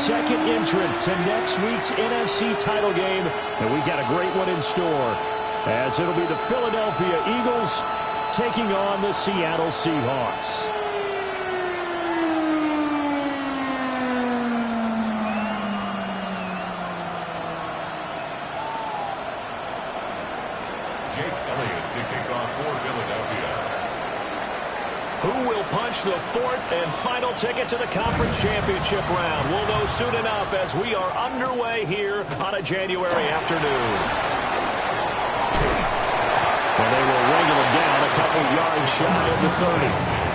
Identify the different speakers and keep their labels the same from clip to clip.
Speaker 1: second entrant to next week's NFC title game, and we got a great one in store, as it'll be the Philadelphia Eagles taking on the Seattle Seahawks. Who will punch the fourth and final ticket to the conference championship round? We'll know soon enough as we are underway here on a January afternoon. Well, they will wrangle him down a couple yards shy of the 30.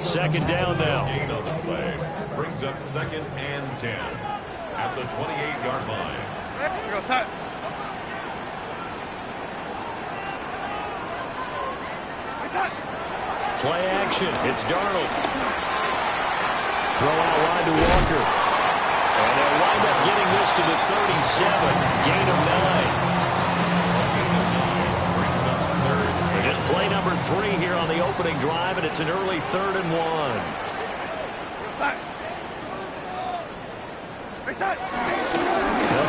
Speaker 1: Second down now.
Speaker 2: Gain on the play brings up 2nd and 10 at the 28-yard line.
Speaker 1: Play action. It's Darnold. Throw out wide to Walker. And they'll wind up getting this to the 37. Gain of 9. Just play number 3 here on the opening drive, and it's an early 3rd and 1. They'll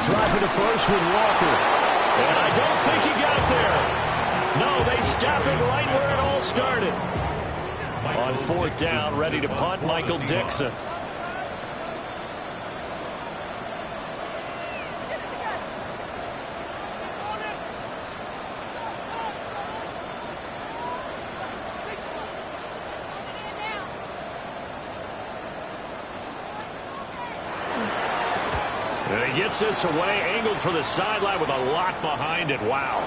Speaker 1: try for the first with Walker. And I don't think he got there. No, they stop it right where it all started. On 4th down, ready to punt, Michael Dixon. Gets this away, angled for the sideline with a lot behind it. Wow.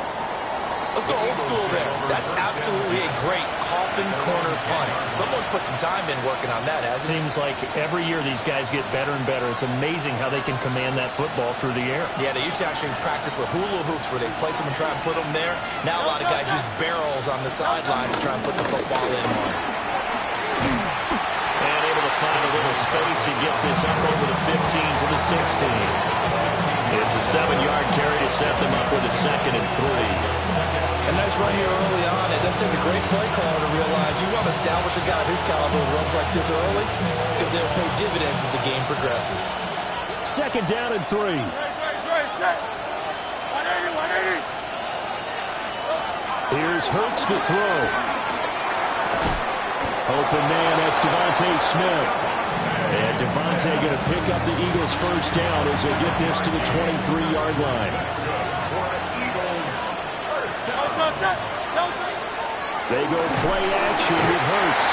Speaker 3: Let's go old school there. That's absolutely a great Coffin corner punt. Someone's put some time in working on that, hasn't it?
Speaker 1: Seems like every year these guys get better and better. It's amazing how they can command that football through the air.
Speaker 3: Yeah, they used to actually practice with hula hoops where they place them and try and put them there. Now a lot of guys use barrels on the sidelines to try and put the football in one.
Speaker 1: And able to find a little space. He gets this up over the 15 to the 16. It's a 7-yard carry to set them up with a 2nd and 3.
Speaker 3: A nice run here early on. It doesn't take a great play caller to realize you want to establish a guy of his caliber who runs like this early because they'll pay dividends as the game progresses.
Speaker 1: 2nd down and 3. Here's Hurts to throw. Open man, that's Devontae Smith. And Devontae going to pick up the Eagles' first down as they get this to the 23-yard line. They go play action with Hurts.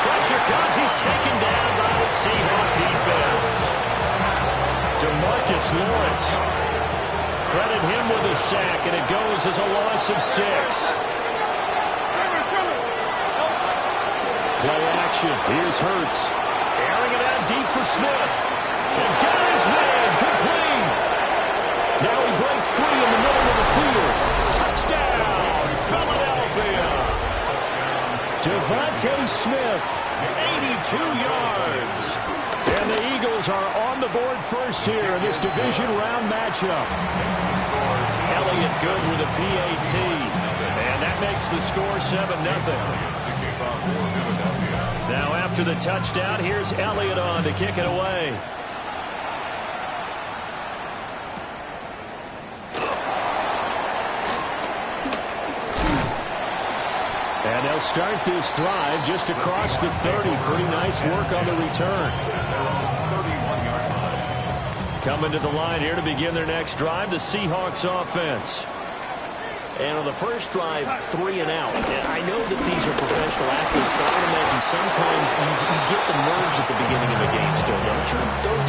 Speaker 1: Pressure comes. He's taken down by the Seahawks defense. DeMarcus Lawrence. Credit him with a sack, and it goes as a loss of 6. Play action. Here's Hurts. Airing it out deep for Smith. And got his man complete. Now he breaks free in the middle of the field. Touchdown, Philadelphia. Devontae Smith, 82 yards. And the Eagles are on the board first here in this division round matchup. Elliott good with a PAT. And that makes the score 7-0. Now after the touchdown, here's Elliott on to kick it away. And they'll start this drive just across the 30. Pretty nice work on the return. Coming to the line here to begin their next drive, the Seahawks offense. And on the first drive, 3 and out. And I know that these are professional athletes, but I would imagine sometimes you get the nerves at the beginning of the game still, don't you?
Speaker 3: Those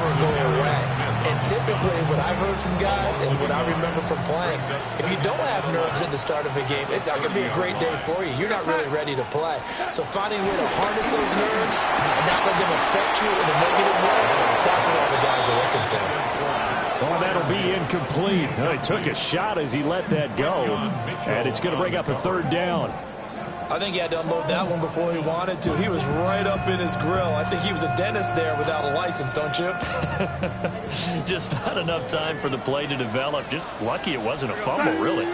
Speaker 3: never go away. And typically what I've heard from guys and what I remember from playing, if you don't have nerves at the start of a game, it's not going to be a great day for you. You're not really ready to play. So finding a way to harness those nerves and not let them affect you in a negative way, that's what all the guys are looking for.
Speaker 1: Oh, that'll be incomplete. He took a shot as he let that go. And it's going to bring up a third down.
Speaker 3: I think he had to unload that one before he wanted to. He was right up in his grill. I think he was a dentist there without a license, don't you?
Speaker 1: Just not enough time for the play to develop. Just lucky it wasn't a fumble, really.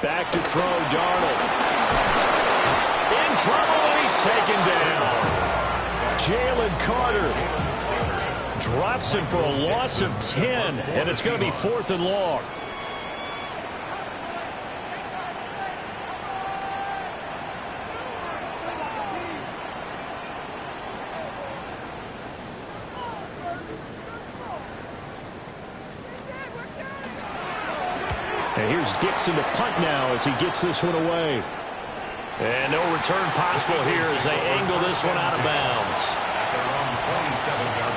Speaker 1: Back to throw, Darnold. In trouble, and he's taken down. Jalen Carter drops him for a loss of 10, and it's going to be 4th and long. And here's Dixon to punt now as he gets this one away. And no return possible here as they angle this one out of bounds.
Speaker 2: At their own 27-yard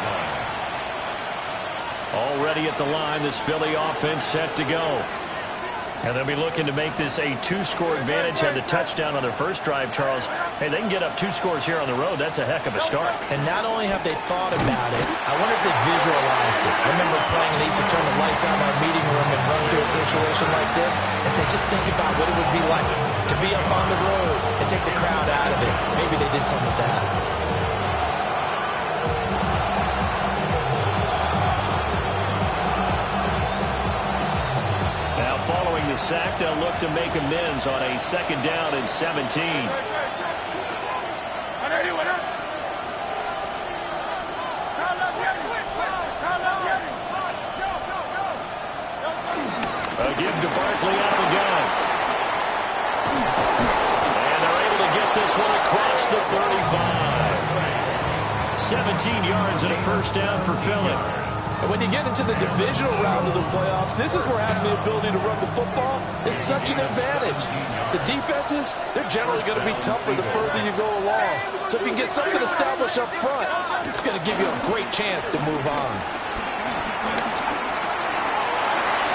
Speaker 2: line.
Speaker 1: Already at the line, this Philly offense set to go. And they'll be looking to make this a 2-score advantage. Had the touchdown on their first drive, Charles. Hey, they can get up 2 scores here on the road. That's a heck of a start.
Speaker 3: And not only have they thought about it, I wonder if they visualized it. I remember playing and they used to turn the lights on in our meeting room and run through a situation like this and say, just think about what it would be like to be up on the road and take the crowd out of it. Maybe they did some of that.
Speaker 1: Following the sack, they'll look to make amends on a 2nd down and 17. A give to Barkley out of the gun. And they're able to get this one across the 35. 17 yards and a 1st down for Philly.
Speaker 4: And when you get into the divisional round of the playoffs, this is where having the ability to run the football is such an advantage. The defenses, they're generally going to be tougher the further you go along. So if you can get something established up front, it's going to give you a great chance to move on.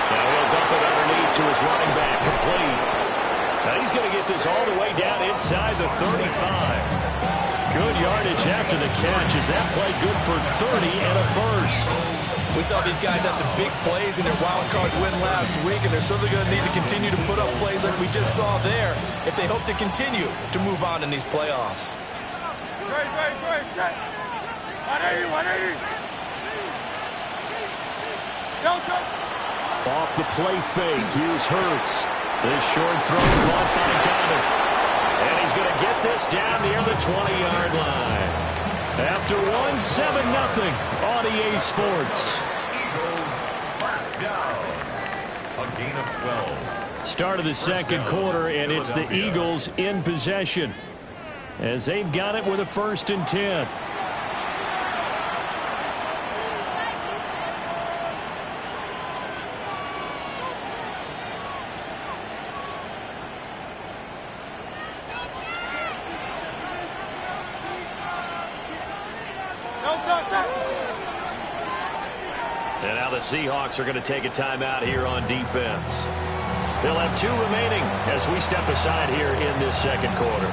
Speaker 1: Now he'll dump it underneath to his running back, complete. Now he's going to get this all the way down inside the 35. Good yardage after the catch. Is that play good for 30 and a 1st?
Speaker 3: We saw these guys have some big plays in their wild card win last week, and they're certainly going to need to continue to put up plays like we just saw there if they hope to continue to move on in these playoffs.
Speaker 1: Off the play fake. Here's Hurts. This short throw caught by Goddard. And he's going to get this down near the 20-yard line. After 7-0 on EA Sports.
Speaker 2: Eagles first down. A gain of 12.
Speaker 1: Start of the 2nd quarter, and it's the Eagles in possession as they've got it with a 1st and 10. And now the Seahawks are going to take a timeout here on defense. They'll have 2 remaining as we step aside here in this 2nd quarter.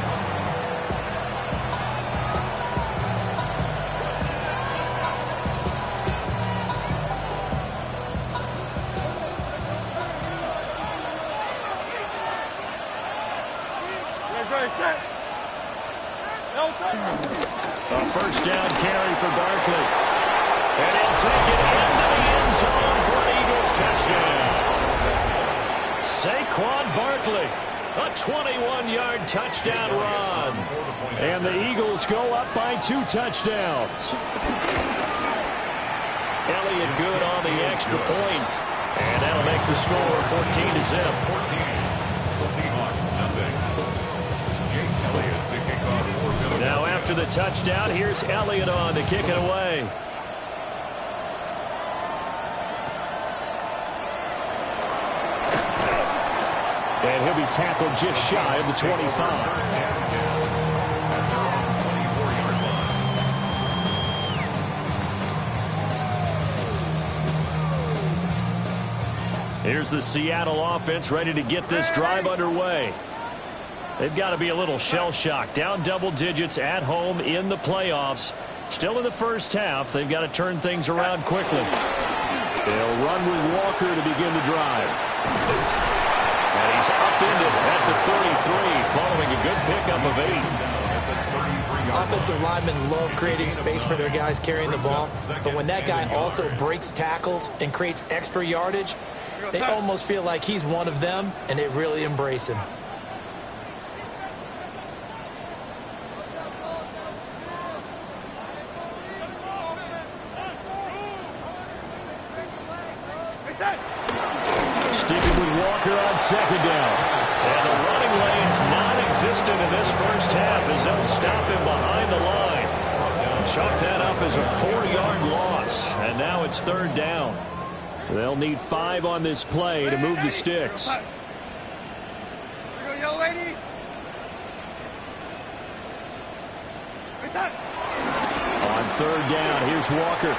Speaker 1: A 1st down carry for Barkley. And he'll take it into the end zone for an Eagles touchdown. Saquon Barkley, a 21-yard touchdown run. And the Eagles go up by 2 touchdowns. Elliott good on the extra point. And that'll make the score 14-0.
Speaker 2: Seahawks nothing. Jake Elliott to kick off for Philly.
Speaker 1: Now after after the touchdown. Here's Elliott on to kick it away. And he'll be tackled just shy of the 25. Here's the Seattle offense ready to get this drive underway. They've got to be a little shell-shocked. Down double digits at home in the playoffs. Still in the first half. They've got to turn things around quickly. They'll run with Walker to begin the drive. And he's upended at the 33 following a good pickup of 8.
Speaker 3: Offensive linemen love creating space for their guys carrying the ball. But when that guy also breaks tackles and creates extra yardage, they almost feel like he's one of them, and they really embrace him.
Speaker 1: Sticking with Walker on second down. And the running lane's non-existent in this first half as they'll stop him behind the line. Chalk that up as a 4-yard loss. And now it's third down. They'll need 5 on this play to move the sticks. On third down, here's Walker.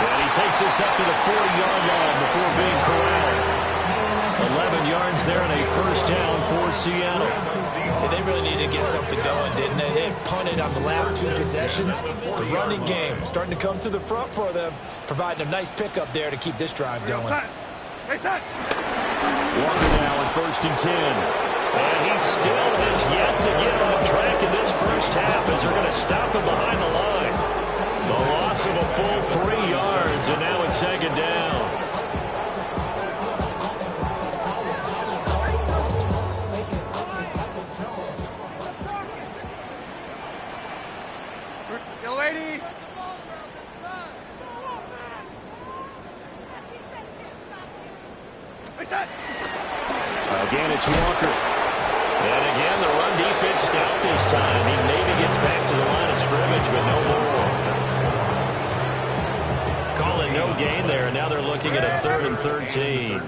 Speaker 1: And he takes this up to the 40-yard line before being corralled. 11 yards there and a first down for Seattle.
Speaker 3: Yeah, they really needed to get something going, didn't they? They have punted on the last 2 possessions. The running game starting to come to the front for them, providing a nice pickup there to keep this drive going.
Speaker 1: Walker now on first and 10. And he still has yet to get on track in this first half as they're going to stop him behind the line. The loss of a full 3 yards, and now it's second down. Again, it's Walker. And again, the run defense stout this time. He maybe gets back to the line of scrimmage, but no more. Calling no gain there, and now they're looking at a 3rd and 13.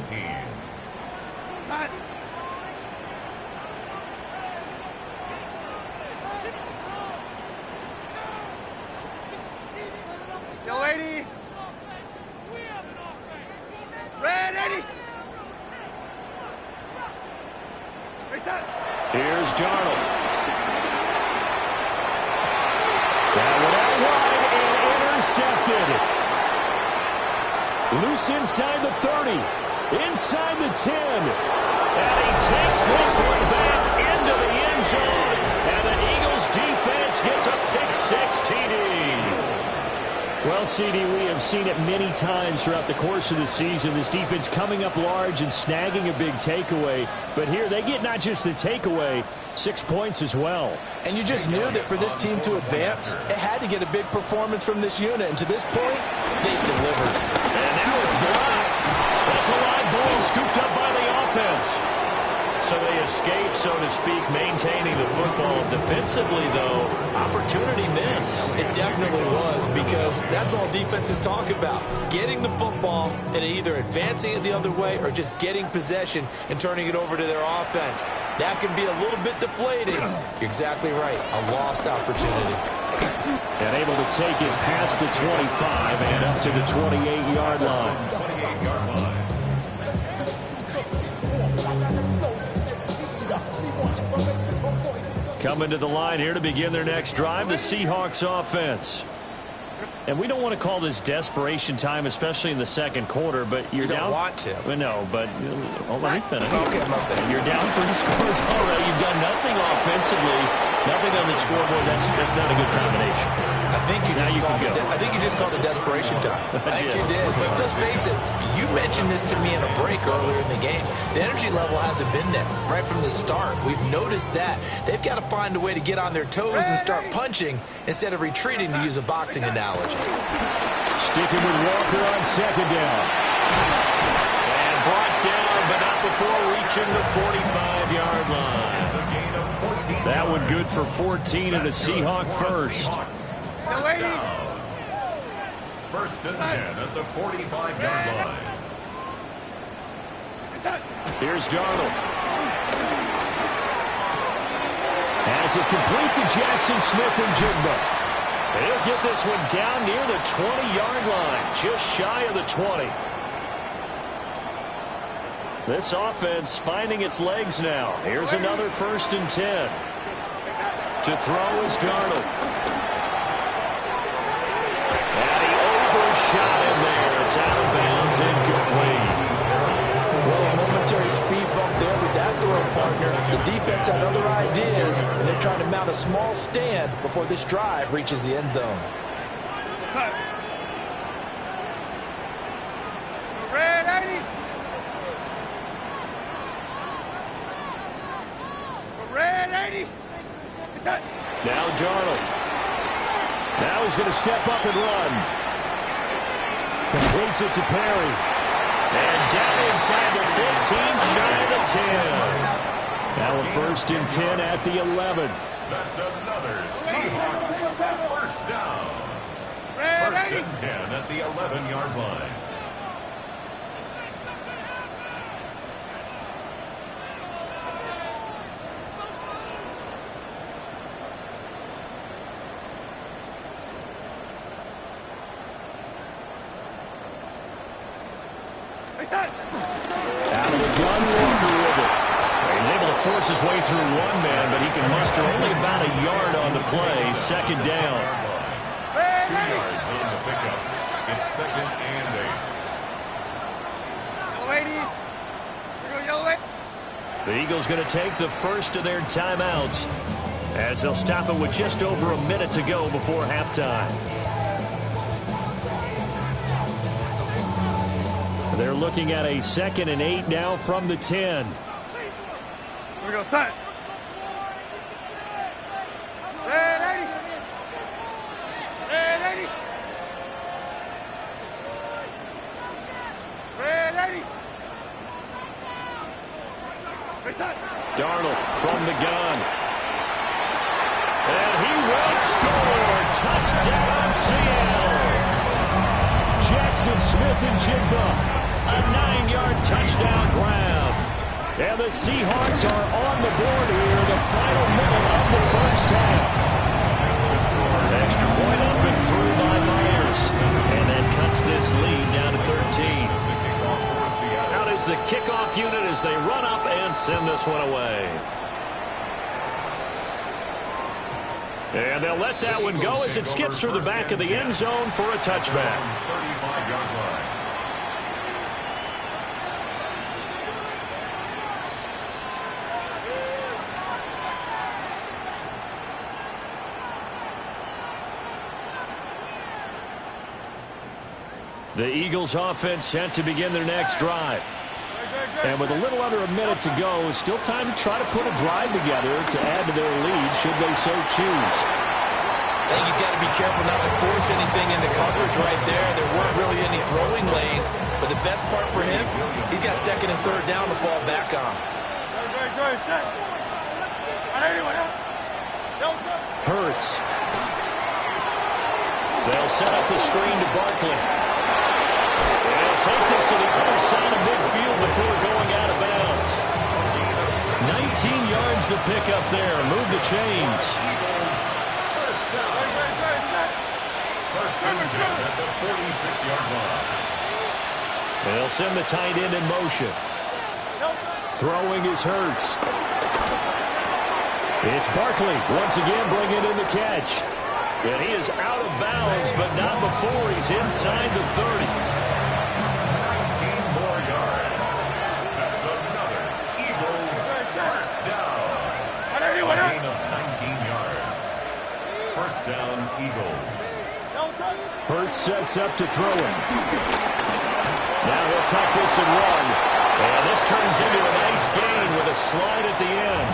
Speaker 1: Here's Darnold. That one out wide and intercepted. Loose inside the 30. Inside the 10. And he takes this one back into the end zone. And the Eagles defense gets a pick-6 TD. Well, CD, we have seen it many times throughout the course of the season. This defense coming up large and snagging a big takeaway. But here they get not just the takeaway, 6 points as well.
Speaker 4: And you just knew that for this team to advance, it had to get a big performance from this unit. And to this point, they've delivered.
Speaker 1: And now it's blocked. That's a live ball scooped up by the offense. So they escape, so to speak, maintaining the football. Defensively, though, opportunity miss.
Speaker 3: It definitely was, because that's all defenses talk about. Getting the football and either advancing it the other way or just getting possession and turning it over to their offense. That can be a little bit deflating. You're exactly right. A lost opportunity.
Speaker 1: And able to take it past the 25 and up to the 28-yard line. Coming to the line here to begin their next drive, the Seahawks offense. And we don't want to call this desperation time, especially in the second quarter, but you're down.
Speaker 3: You don't want to.
Speaker 1: No, but let me finish.
Speaker 3: Okay, I'm up there.
Speaker 1: You're down 3 scores already. You've done nothing offensively, nothing on the scoreboard. That's not a good combination.
Speaker 3: I think you just called it desperation time. I think you did. But let's face it, you mentioned this to me in a break earlier in the game. The energy level hasn't been there right from the start. We've noticed that. They've got to find a way to get on their toes and start punching instead of retreating, to use a boxing analogy.
Speaker 1: Sticking with Walker on second down. And brought down, but not before reaching the 45-yard line.
Speaker 2: It's a gain of 14
Speaker 1: That one good for 14 and a Seahawk first.
Speaker 2: First and 10 at the 45-yard line.
Speaker 1: Here's Darnold. As it complete to Jackson Smith and Jigba. He'll get this one down near the 20-yard line, just shy of the 20. This offense finding its legs now. Here's another first and 10. To throw is Darnold. And he overshot him there. It's out of bounds, incomplete.
Speaker 3: Well, a momentary speed bump there with that throw, partner. The defense had other ideas, and they're trying to mount a small stand before this drive reaches the end zone.
Speaker 1: Now Darnold. Now he's going to step up and run. Completes it to Perry. And down inside the 15, shy of the 10. Now a first and 10 at the 11.
Speaker 2: That's another Seahawks first down. First and 10 at the 11-yard line.
Speaker 1: Out of the gun, Walker with it. He's able to force his way through one man, but he can muster only about a yard on the play. Second down.
Speaker 2: 2 yards on the pickup. It's second and 8.
Speaker 1: The Eagles going to take the first of their timeouts as they'll stop it with just over a minute to go before halftime. They're looking at a second and 8 now from the 10.
Speaker 5: Here we go, son. Ready. Ready. Ready.
Speaker 1: Darnold from the gun. And he will score. Touchdown, Seattle. Jackson Smith and Jigba. A 9-yard touchdown grab. And the Seahawks are on the board here in the final minute of the first half. Extra point up and through by Myers. And that cuts this lead down to 13. Out is the kickoff unit as they run up and send this one away. And they'll let that one go as it skips through the back of the end zone for a touchback.
Speaker 2: 35-yard line.
Speaker 1: The Eagles offense set to begin their next drive. And with a little under a minute to go, still time to try to put a drive together to add to their lead should they so choose.
Speaker 3: I think he's got to be careful not to force anything into coverage right there. There weren't really any throwing lanes, but the best part for him, he's got second and third down to fall back on.
Speaker 1: Hurts. They'll set up the screen to Barkley. They'll take this to the other side of midfield before going out of bounds. 19 yards to pick up there. Move the chains.
Speaker 2: First and 10 at the 46-yard line.
Speaker 1: They'll send the tight end in motion. Throwing is Hurts. It's Barkley once again bringing in the catch. And he is out of bounds, but not before he's inside the 30.
Speaker 2: 19 more yards. That's another Eagles first down. Gain of 19 yards. First down, Eagles.
Speaker 1: Hurts sets up to throw him. Now he'll tuck this and run. And this turns into a nice gain with a slide at the end.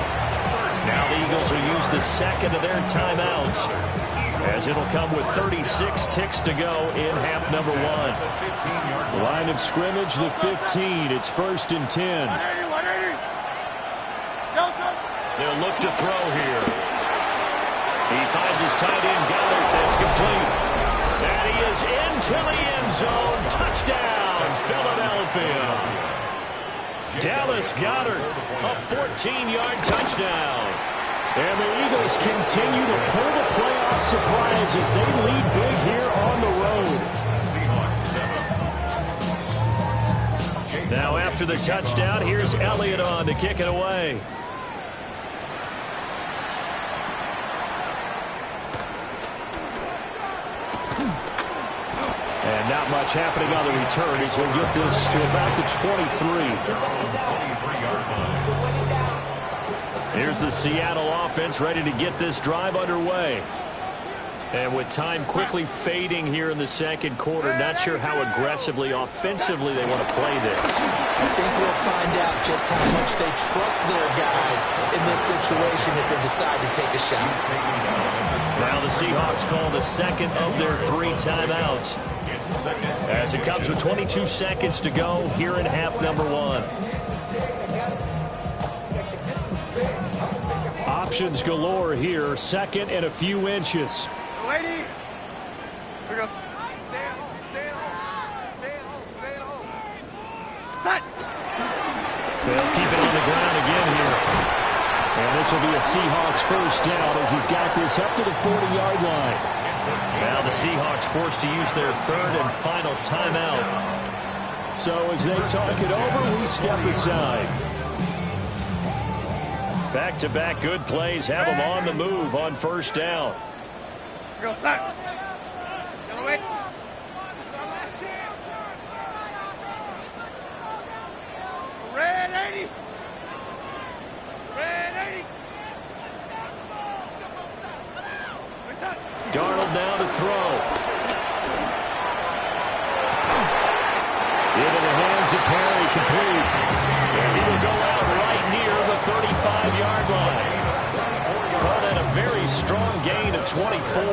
Speaker 1: Now the Eagles will use the second of their timeouts, as it'll come with 36 ticks to go in half number one. Line of scrimmage, the 15. It's first and 10.
Speaker 2: They'll
Speaker 1: they'll look to throw here. He finds his tight end, Goddard. That's complete. And he is into the end zone. Touchdown, Philadelphia. Dallas Goedert, a 14-yard touchdown. And the Eagles continue to pull the playoff surprise as they lead big here on the road. Now after the touchdown, here's Elliott on to kick it away. And not much happening on the return as he'll get this to about the 23. Here's the Seattle offense ready to get this drive underway. And with time quickly fading here in the second quarter, not sure how aggressively, offensively they want to play this.
Speaker 3: I think we'll find out just how much they trust their guys in this situation if they decide to take a shot.
Speaker 1: Now the Seahawks call the second of their 3 timeouts, as it comes with 22 seconds to go here in half number 1. Options galore here, second and a few inches.
Speaker 5: Lady, here we go. Stay at home, stay at home, stay at home, stay at home. Touch.
Speaker 1: They'll keep it on the ground again here. And this will be a Seahawks first down as he's got this up to the 40-yard line. Now the Seahawks forced to use their third and final timeout. So as they talk it over, we step aside. Back-to-back good plays have them on the move on first down.
Speaker 5: Go, son. Get away. Red 80. Red 80.
Speaker 1: Darnold now to throw. Into the hands of Perry, complete. And he will go out right near the 35-yard line. Called it a very strong gain of 24.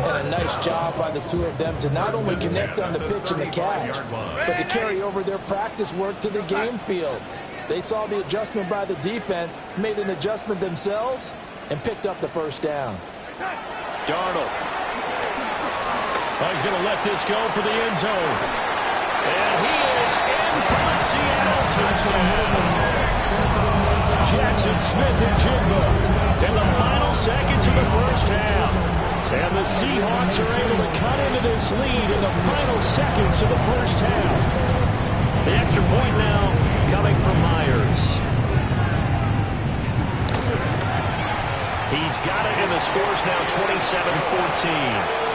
Speaker 3: And a nice job by the two of them to not only connect on the pitch and the catch, but to carry over their practice work to the game field. They saw the adjustment by the defense, made an adjustment themselves, and picked up the first down.
Speaker 1: Darnold. He's going to let this go for the end zone. And he is in for the Seattle touchdown. Jackson Smith-Njigba in the final seconds of the first half. And the Seahawks are able to cut into this lead in the final seconds of the first half. The extra point now coming from Myers. He's got it, and the score's now 27-14.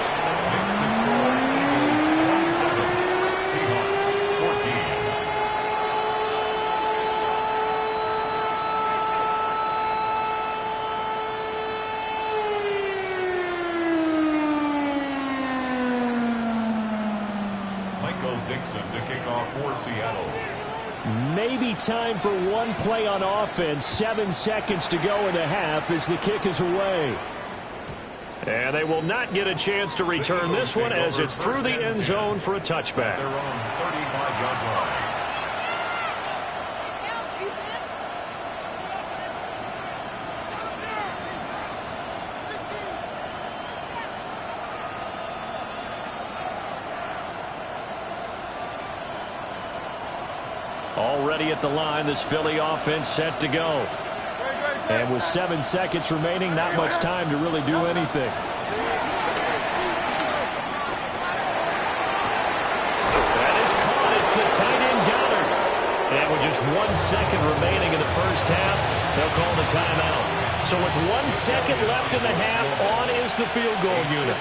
Speaker 2: To kick off for Seattle.
Speaker 1: Maybe time for one play on offense. 7 seconds to go in the half as the kick is away. And they will not get a chance to return this one as it's through the end zone for a touchback.
Speaker 2: Their own 35-yard line.
Speaker 1: Already at the line, this Philly offense set to go. And with 7 seconds remaining, not much time to really do anything. That is caught. It's the tight end Goddard. And with just 1 second remaining in the first half, they'll call the timeout. So with 1 second left in the half, on is the field goal unit.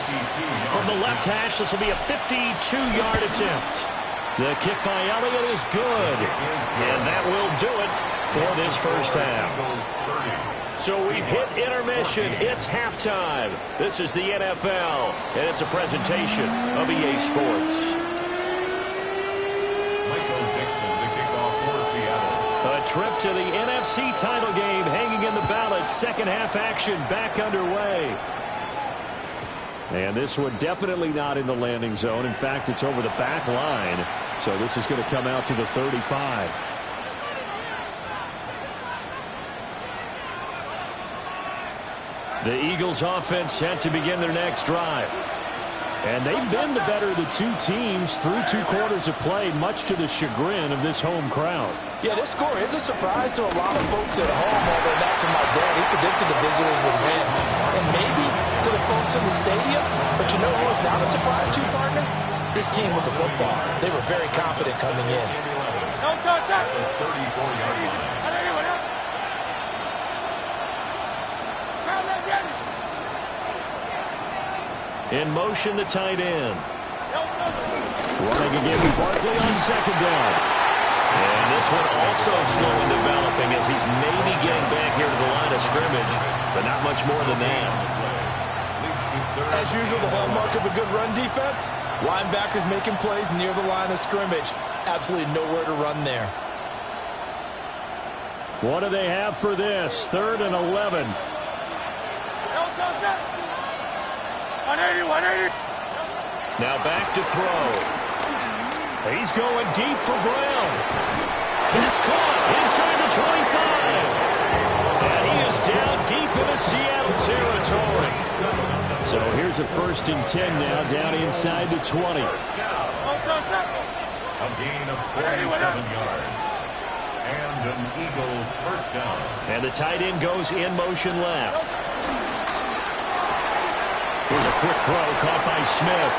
Speaker 1: From the left hash, this will be a 52-yard attempt. The kick by Elliott is good, and that will do it for this first half. So we've hit intermission. It's halftime. This is the NFL, and it's a presentation of EA Sports.
Speaker 2: Michael Dixon to kick off for Seattle.
Speaker 1: A trip to the NFC title game hanging in the balance. Second half action back underway. And this one definitely not in the landing zone. In fact, it's over the back line. So this is going to come out to the 35. The Eagles offense set to begin their next drive. And they've been the better of the two teams through 2 quarters of play, much to the chagrin of this home crowd.
Speaker 4: Yeah, this score is a surprise to a lot of folks at home, although not to my dad. He predicted the visitors would win. And maybe to the folks in the stadium, but you know who was not a surprise to, partner? This team with the football. They were very confident coming in.
Speaker 2: Don't touch that. 34-yard line.
Speaker 1: In motion, the tight end. Running again with Barkley on second down. And this one also slowly developing as he's maybe getting back here to the line of scrimmage, but not much more than that.
Speaker 3: As usual, the hallmark of a good run defense, linebackers making plays near the line of scrimmage. Absolutely nowhere to run there.
Speaker 1: What do they have for this? 3rd and 11.
Speaker 5: 180.
Speaker 1: Now back to throw. He's going deep for Brown. It's caught inside the 25. And he is down deep into Seattle territory. So here's a 1st and 10 now, down inside the 20.
Speaker 2: A gain of 47 yards. And an Eagle first down.
Speaker 1: And the tight end goes in motion left. Here's a quick throw caught by Smith.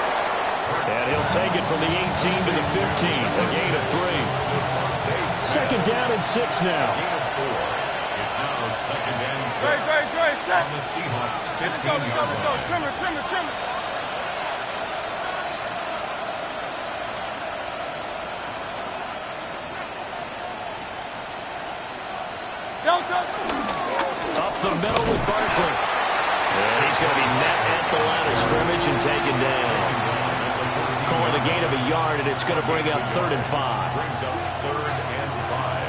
Speaker 1: And he'll take it from the 18 to the 15. A gain of 3. 2nd down and 6 now.
Speaker 2: It's now 2nd and 6 on the Seahawks 15-yard line.
Speaker 5: Trimmer.
Speaker 1: Up the middle with Barkley. And he's going to be met at the line of scrimmage and taken down. Calling a gain of a yard, and it's going to bring up 3rd and 5.
Speaker 2: Brings up 3rd and 5.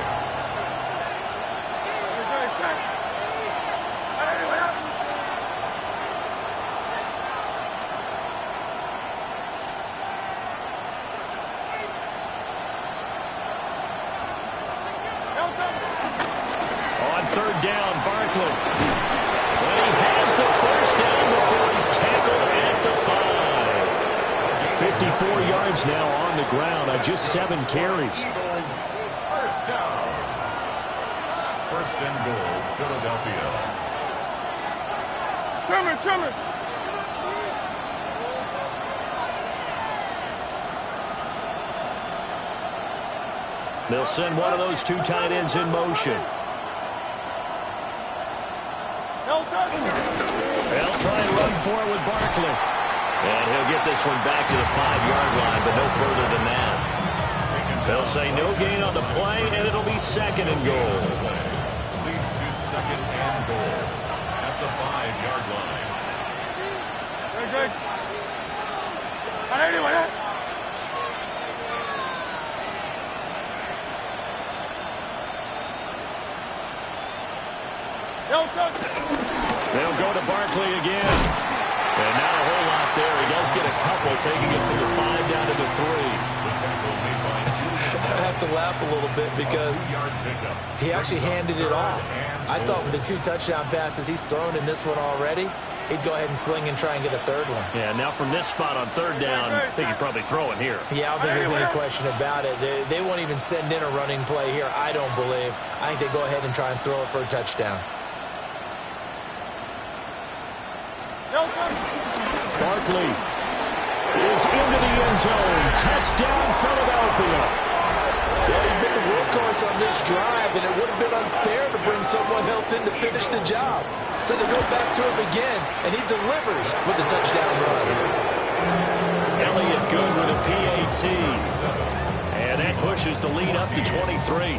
Speaker 1: On 3rd down, Barkley. And he has the 1st down before he's tackled at the 5. 54 yards now on the ground on just 7 carries.
Speaker 2: Eagles first down. 1st and goal, Philadelphia.
Speaker 5: Trimmer.
Speaker 1: They'll send one of those 2 tight ends in motion. They'll try and run for it with Barkley. And he'll get this one back to the 5-yard line, but no further than that. They'll say no gain on the play, and it'll be 2nd and goal.
Speaker 2: Leads to 2nd and goal at the 5-yard line.
Speaker 5: Good. 180.
Speaker 1: They'll go to Barkley again. And not a whole lot there. He does get a couple, taking it from the 5 down to the 3.
Speaker 3: I have to laugh a little bit because he actually handed it off. I thought with the 2 touchdown passes he's thrown in this one already, he'd go ahead and fling and try and get a 3rd one.
Speaker 1: Yeah, now from this spot on 3rd down, I think he'd probably throw it here.
Speaker 3: Yeah, I don't think there's any question about it. They won't even send in a running play here, I don't believe. I think they go ahead and try and throw it for a touchdown.
Speaker 1: Barkley is into the end zone. Touchdown, Philadelphia.
Speaker 4: Well, he's been the workhorse on this drive, and it would have been unfair to bring someone else in to finish the job. So they go back to him again, and he delivers with a touchdown run.
Speaker 1: Elliott good with a PAT. And that pushes the lead up to 23.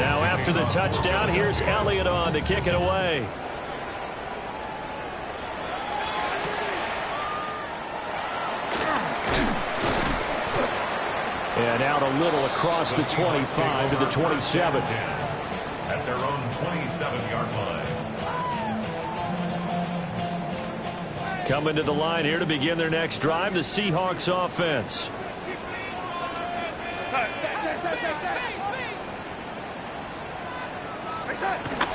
Speaker 1: Now after the touchdown, here's Elliott on to kick it away. And out a little across the 25 to the 27.
Speaker 2: At their own 27-yard line.
Speaker 1: Coming to the line here to begin their next drive, the Seahawks offense.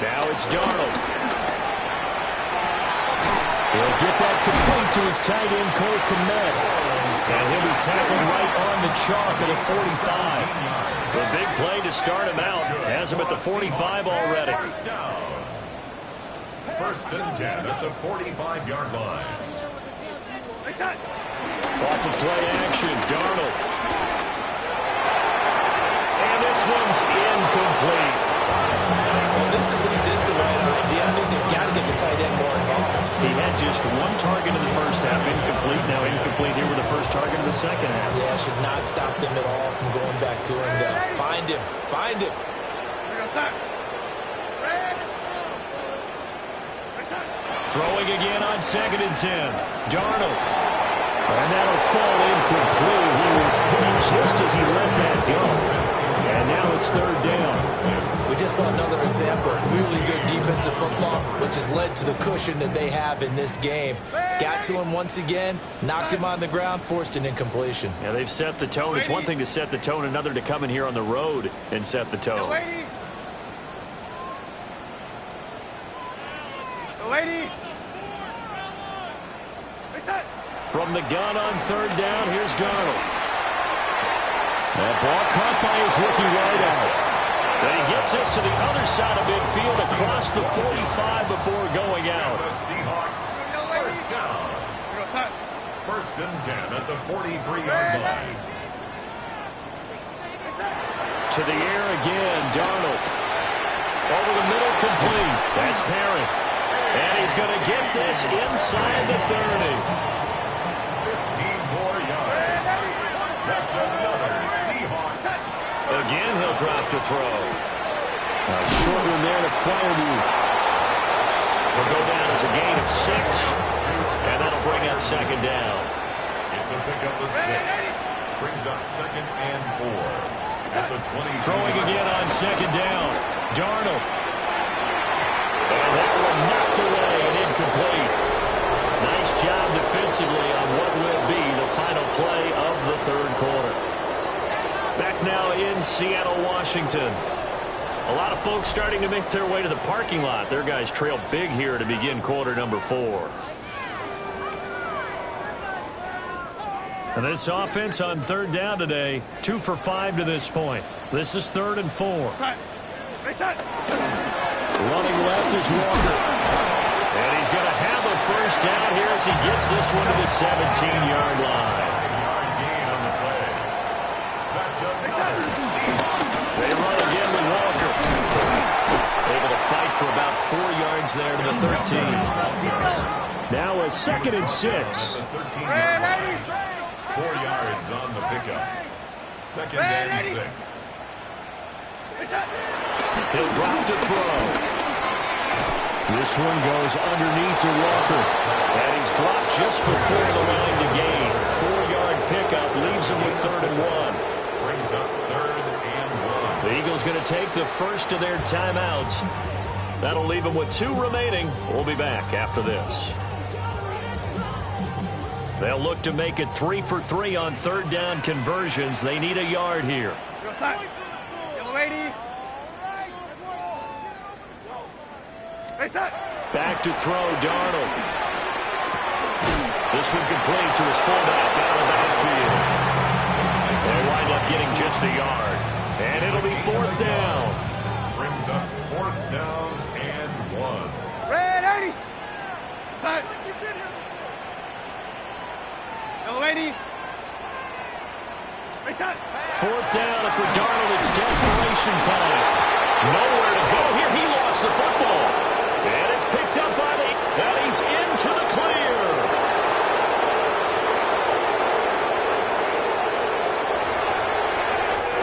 Speaker 1: Now it's Darnold. He'll get that complete to his tight end, Cole Kmet. And he'll be tackled right on the chalk at the 45. The big play to start him out has him at the 45 already.
Speaker 2: First and 10 at the 45-yard line.
Speaker 1: Off of play action, Darnold. And this one's incomplete.
Speaker 3: Well, this at least is the right idea. I think they've got to get the tight end more involved.
Speaker 1: He had just one target in the first half, incomplete. Now incomplete here with the first target in the second half.
Speaker 3: Yeah, should not stop them at all from going back to him. Find him. Find him.
Speaker 1: Throwing again on 2nd and 10. Darnold. And that'll fall incomplete. He was hit just as he let that go. And now it's 3rd down.
Speaker 3: We just saw another example of really good defensive football, which has led to the cushion that they have in this game. Got to him once again, knocked him on the ground, forced an incompletion.
Speaker 1: Yeah, they've set the tone. It's one thing to set the tone, another to come in here on the road and set the tone. From the gun on 3rd down, here's Darnold. That ball caught by his rookie wideout. But he gets us to the other side of midfield across the 45 before going out.
Speaker 2: The Seahawks, first down. First and 10 at the 43-yard line.
Speaker 1: To the air again, Darnold. Over the middle, complete. That's Perry. And he's going to get this inside the 30.
Speaker 2: 15 more yards. That's another Seahawks.
Speaker 1: Again, he'll drop to throw. A short one there to Fireby. Will go down as a gain of 6. And that'll bring up 2nd down.
Speaker 2: It's a pickup of 6. Brings up 2nd and 4. At the 20.
Speaker 1: Throwing again on 2nd down. Darnold. And that one knocked away and incomplete. Nice job defensively on what will be the final play of the 3rd quarter. Back now in Seattle, Washington. A lot of folks starting to make their way to the parking lot. Their guys trail big here to begin quarter number 4. And this offense on 3rd down today, 2 for 5 to this point. This is 3rd and 4. Running left is Walker. And he's going to have a first down here as he gets this one to the 17-yard line.
Speaker 2: Gain on the play. That's another Seahawks.
Speaker 1: They run again with Walker. Able to fight for about 4 yards there to the 13. Now a 2nd and 6.
Speaker 2: 4 yards on the pickup. 2nd and 6.
Speaker 1: He'll drop to throw. This one goes underneath to Walker. And he's dropped just before the line to gain. 4-yard pickup leaves him with 3rd and 1.
Speaker 2: Brings up 3rd and 1.
Speaker 1: The Eagles going to take the first of their timeouts. That'll leave them with 2 remaining. We'll be back after this. They'll look to make it 3 for 3 on 3rd down conversions. They need a yard here. Back to throw, Darnold. This one complete to his fullback out of the backfield. They'll wind up getting just a yard. And it'll be 4th down.
Speaker 2: Brings up 4th down and 1.
Speaker 1: Fourth down, and for Darnold, it's desperation time. Nowhere to go here. He lost the football. And it's picked up by the... And he's into the clear.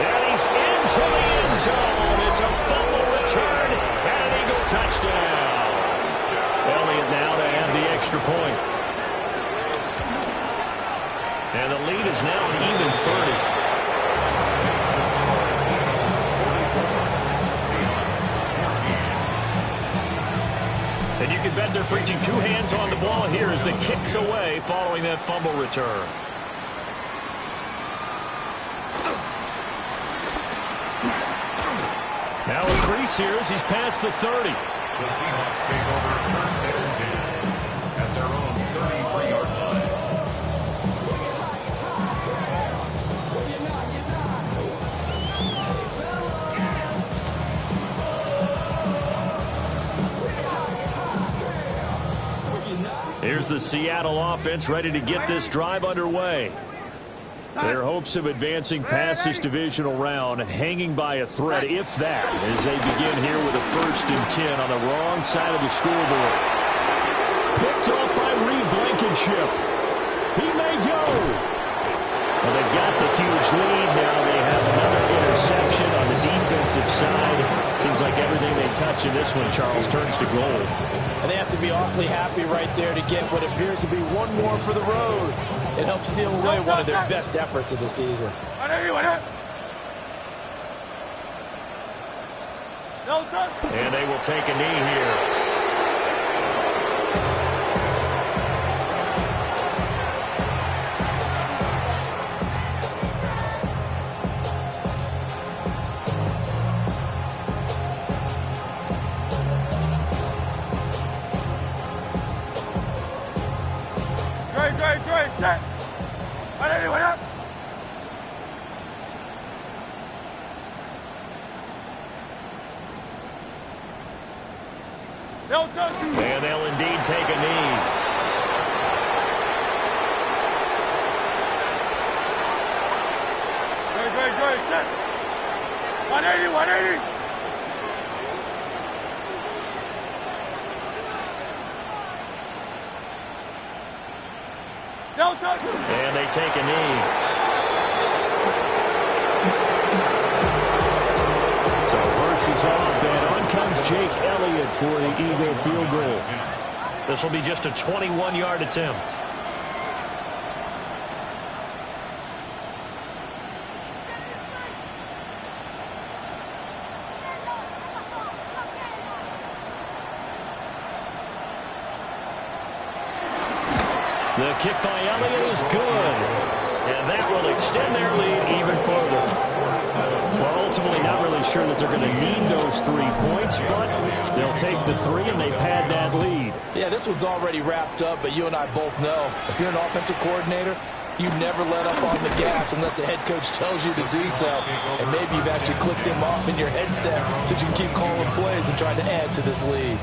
Speaker 1: And he's into the end zone. It's a fumble return and an Eagle touchdown. Elliott now to add the extra point. And the lead is now an even 30. And you can bet they're preaching 2 hands on the ball here as the kick's away following that fumble return. Now a crease here as he's past the 30.
Speaker 2: The Seahawks take over 1st and 10 at their own
Speaker 1: Here's the Seattle offense ready to get this drive underway. Their hopes of advancing past this divisional round hanging by a thread, if that, as they begin here with a 1st and 10 on the wrong side of the scoreboard. Picked off by Reed Blankenship. He may go. Well, they've got the huge lead. Now they have another interception on the defensive side. Seems like everything they touch in this one, Charles, turns to gold.
Speaker 3: And they have to be awfully happy right there to get what appears to be one more for the road. It helps seal away one of their best efforts of the season.
Speaker 1: And they will take a knee here. And they'll indeed take a knee.
Speaker 5: Great. 180.
Speaker 1: And they take a knee. So Hurts is off, and on comes Jake Elliott for the Eagle field goal. This will be just a 21-yard attempt. The kick by Elliott is good. And that will extend their lead even further. Well, ultimately not really sure that they're going to need those 3 points, but they'll take the 3 and they pad that lead.
Speaker 3: Yeah, this one's already wrapped up, but you and I both know if you're an offensive coordinator, you never let up on the gas unless the head coach tells you to do so. And maybe you've actually clicked him off in your headset so you can keep calling plays and trying to add to this lead.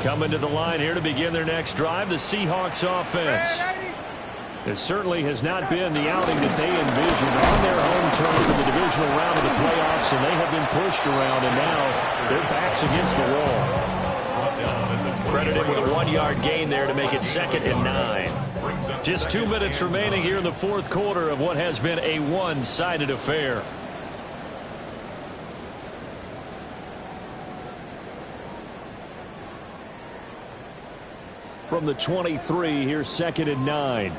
Speaker 1: Coming to the line here to begin their next drive, the Seahawks offense. It certainly has not been the outing that they envisioned on their home turf in the divisional round of the playoffs, and they have been pushed around, and now their backs against the wall. Credited with a 1-yard gain there to make it 2nd and 9. Just 2 minutes remaining here in the 4th quarter of what has been a one-sided affair. From the 23, here's 2nd and 9.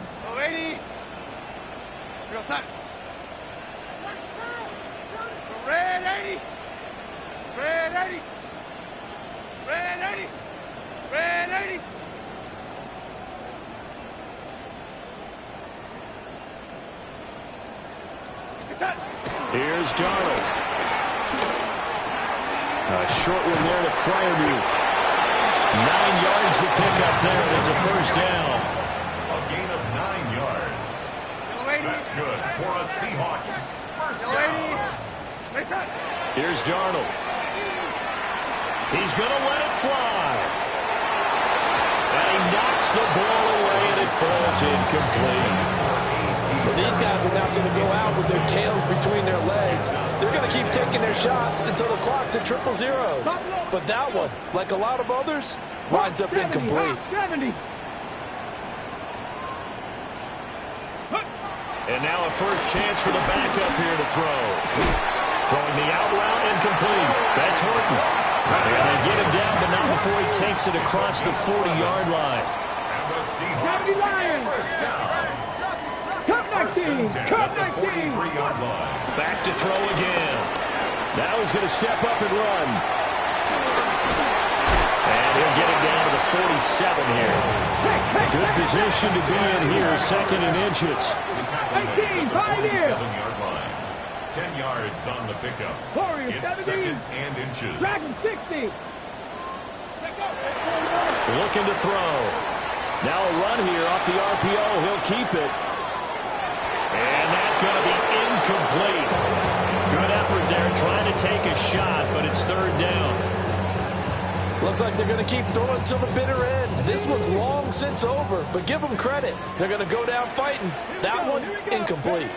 Speaker 1: Here's Darnold. A short one there to Freiermuth. 9 yards to pick up there, and it's a 1st down.
Speaker 2: A gain of 9 yards. That's good for a Seahawks. 1st down.
Speaker 1: Here's Darnold. He's going to let it fly. And he knocks the ball away, and it falls incomplete.
Speaker 3: But these guys are not going to go out with their tails between their legs. They're going to keep taking their shots until the clock's at 0-0. But that one, like a lot of others, winds up incomplete.
Speaker 1: And now a first chance for the backup here to throw. Throwing the out route incomplete. That's Horton. And they get him down, but not before he takes it across the 40-yard line.
Speaker 2: And the Seahawks, 1st down.
Speaker 1: Back to throw again. Now he's going to step up and run. And he'll get it down to the 47 here. Good position to be in here, 2nd and inches.
Speaker 2: 7-yard line. 10 yards on the pickup. It's 2nd and inches.
Speaker 1: Looking to throw. Now a run here off the RPO. He'll keep it. And that's going to be incomplete. Good effort there trying to take a shot, but it's 3rd down.
Speaker 4: Looks like they're going to keep throwing till the bitter end. This one's long since over, but give them credit. They're going to go down fighting. That one, incomplete.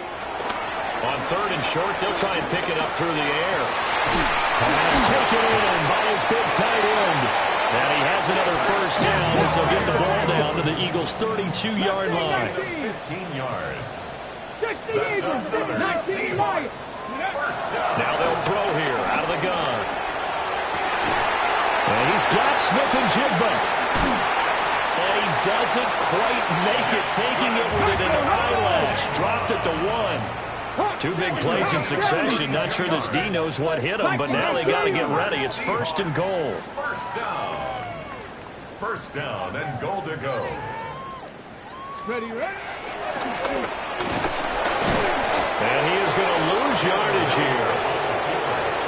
Speaker 1: On 3rd and short, they'll try and pick it up through the air. Pass taken in by his big tight end. And he has another first down as they'll get the ball down to the Eagles' 32-yard line.
Speaker 2: 15 yards. That's another Seahawks. First down.
Speaker 1: Now they'll throw here out of the gun. And he's got Smith-Njigba. And he doesn't quite make it, taking it with an eyelash. Dropped at the 1. 2 big plays in succession. Not sure this D knows what hit him, but now they got to get ready. It's 1st and goal.
Speaker 2: First down and goal to go.
Speaker 5: Ready.
Speaker 1: And he is going to lose yardage here.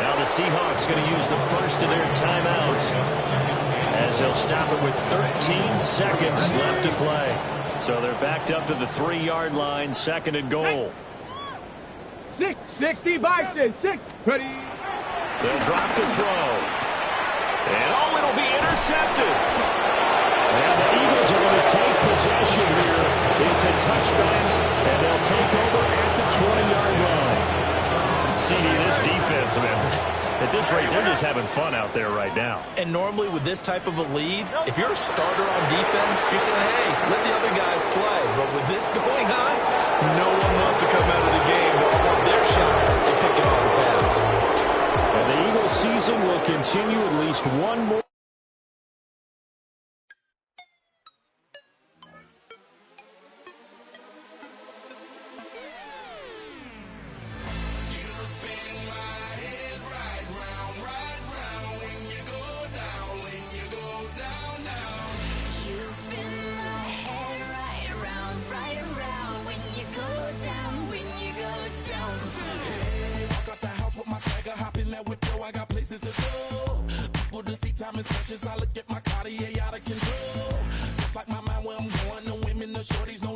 Speaker 1: Now the Seahawks going to use the first of their timeouts as they'll stop it with 13 seconds left to play. So they're backed up to the 3-yard line, 2nd and goal.
Speaker 5: 60 Bison, 6. Ready.
Speaker 1: They'll drop to throw. And it'll be intercepted. And the Eagles are going to take possession here. It's a touchback, and they'll take over at the 20-yard line. CD, this defense, man, at this rate, they're just having fun out there right now.
Speaker 3: And normally with this type of a lead, if you're a starter on defense, you're saying, hey, let the other guys play. But with this going on, no one wants to come out of the game. They all want their shot at picking off the pass.
Speaker 1: And the Eagles season will continue at least one more.
Speaker 6: I look at my Cartier out of control. Just like my mind where I'm going, the women, the shorties, no